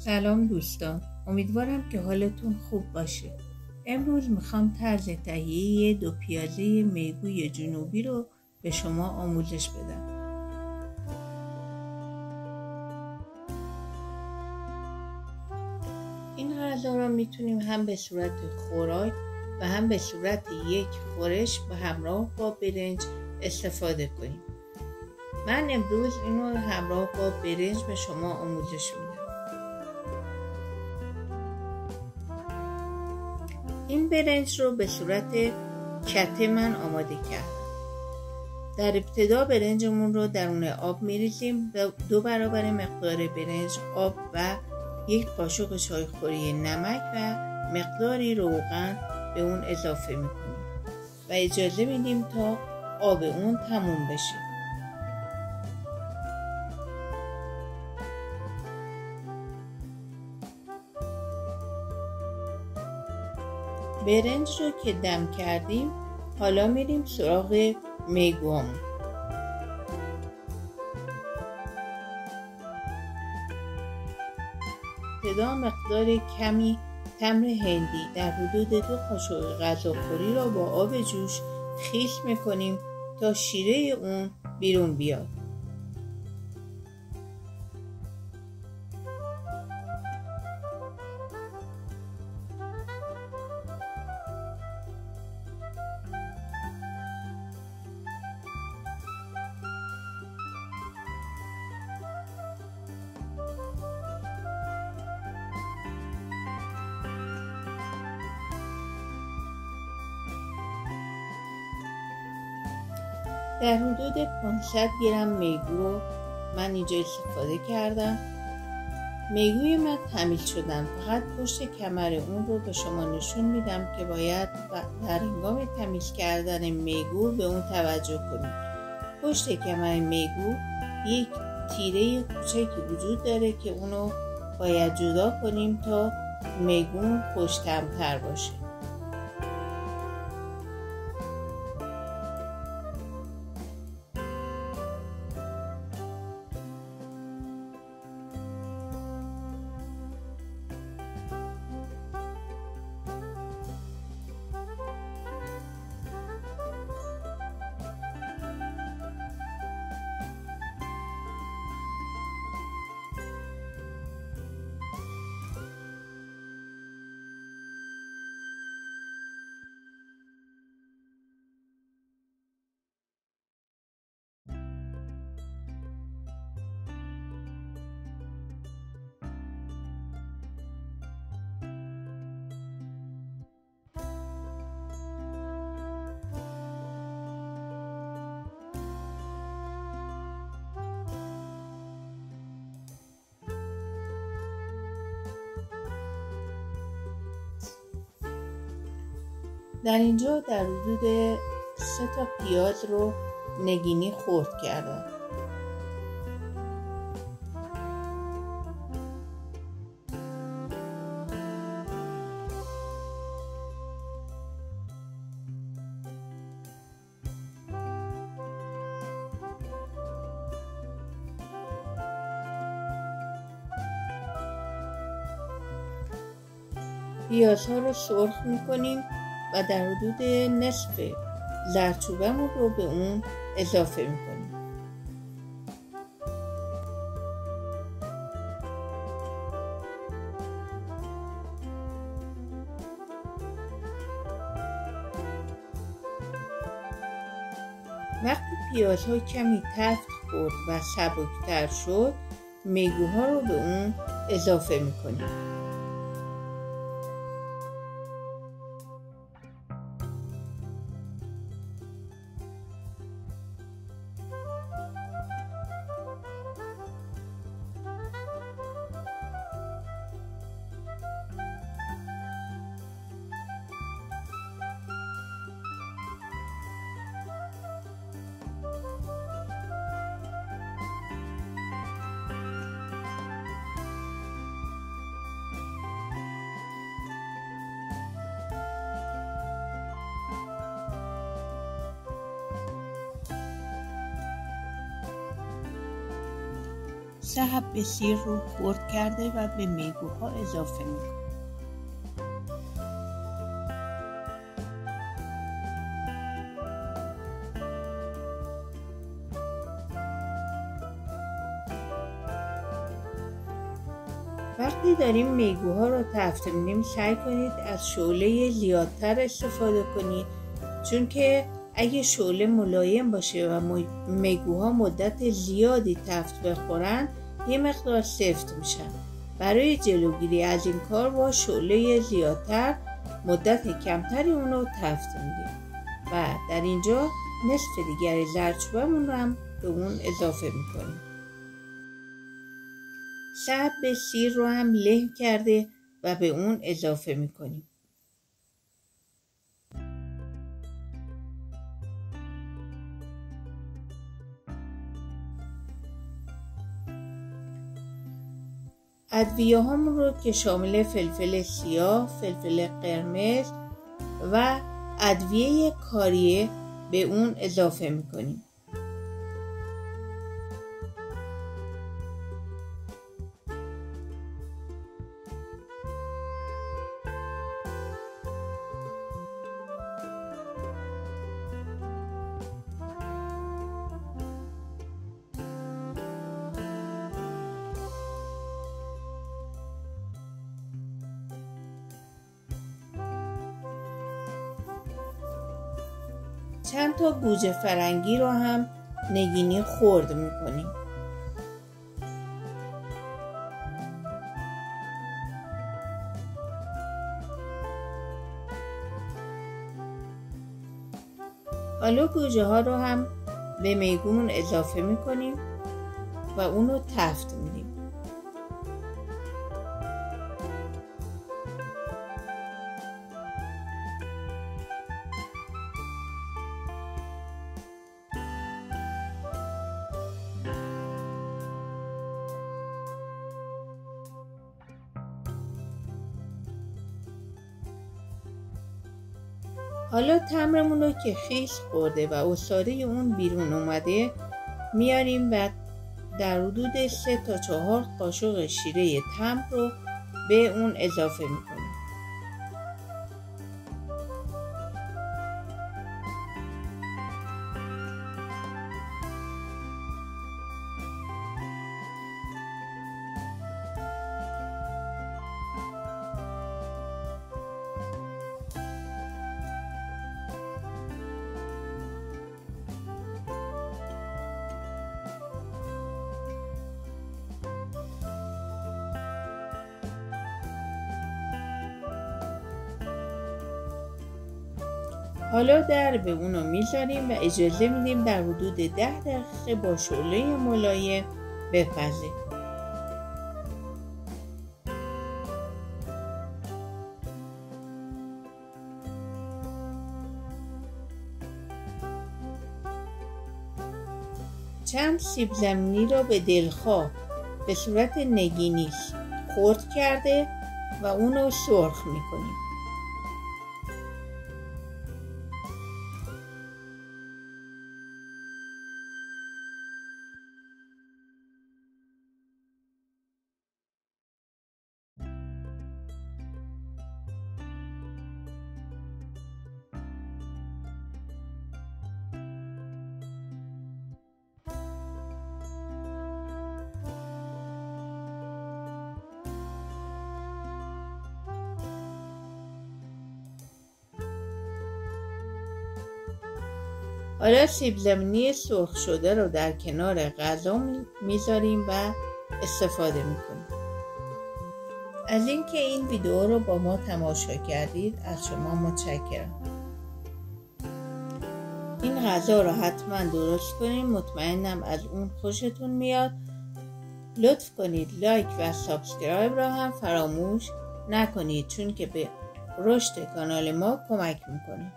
سلام دوستان، امیدوارم که حالتون خوب باشه. امروز میخوام طرز تهیه 2 پیازه میگوی جنوبی رو به شما آموزش بدم. این غذا رو میتونیم هم به صورت خوراک و هم به صورت یک خورش به همراه با برنج استفاده کنیم. من امروز اینو همراه با برنج به شما آموزش میدم. این برنج رو به صورت کته من آماده کردم. در ابتدا برنجمون رو درون آب میریزیم و 2 برابر مقدار برنج آب و 1 قاشق چایخوری نمک و مقداری روغن به اون اضافه میکنیم و اجازه میدیم تا آب اون تموم بشه. برنج رو که دم کردیم حالا میریم سراغ میگوامون. ابتدا مقدار کمی تمر هندی در حدود 2 قاشق غذاخوری را با آب جوش خیس میکنیم تا شیره اون بیرون بیاد. در حدود 500 گرم میگو رو من اینجا استفاده کردم. میگوی من تمیز شدن، فقط پشت کمر اون رو به شما نشون میدم که باید در هنگام تمیز کردن میگو به اون توجه کنید. پشت کمر میگو یک تیره کوچکی وجود داره که اونو باید جدا کنیم تا میگو خوش‌طعم‌تر باشه. در اینجا در حدود 3 تا پیاز رو نگینی خرد کردم. پیازها رو سرخ میکنیم و در حدود نصف زردچوبمون رو به اون اضافه میکنیم. وقتی پیازها کمی تفت خورد و سبکتر شد، میگوها رو به اون اضافه میکنیم. 3 حبه سیر رو خرد کرده و به میگوها اضافه میکنیم. وقتی داریم میگوها رو تفته میدیم سعی کنید از شعله زیادتر استفاده کنید، چون که اگه شعله ملایم باشه و میگوها مدت زیادی تفت بخورن یه مقدار سفت میشن. برای جلوگیری از این کار با شعله زیادتر مدت کمتری اونو تفت میدیم و در اینجا نصف دیگر زردچوبمون رو هم به اون اضافه میکنیم. 3 حبه سیر رو هم له کرده و به اون اضافه میکنیم. ادویه هامون رو که شامل فلفل سیاه، فلفل قرمز و ادویه کاریه به اون اضافه میکنیم. چند تا گوجه فرنگی رو هم نگینی خرد میکنیم. حالا گوجه ها رو هم به میگومون اضافه میکنیم و اونو تفت میدیم. حالا تمرمون رو که خیس خورده و عصاره اون بیرون اومده میاریم و در حدود 3 تا 4 قاشق شیره تمر رو به اون اضافه میکنیم. حالا در به اونو میذاریم و اجازه میدیم در حدود 10 دقیقه با شعله ملایم بپزه. چند سیب زمینی را به دلخواه به صورت نگینی خرد کرده و اونو سرخ میکنیم. حالا سیب زمینی سرخ شده رو در کنار غذا میذاریم و استفاده میکنیم. از اینکه این ویدیو رو با ما تماشا کردید از شما متشکرم. این غذا رو حتما درست کنید، مطمئنم از اون خوشتون میاد. لطف کنید لایک و سابسکرایب را هم فراموش نکنید، چون که به رشد کانال ما کمک میکنه.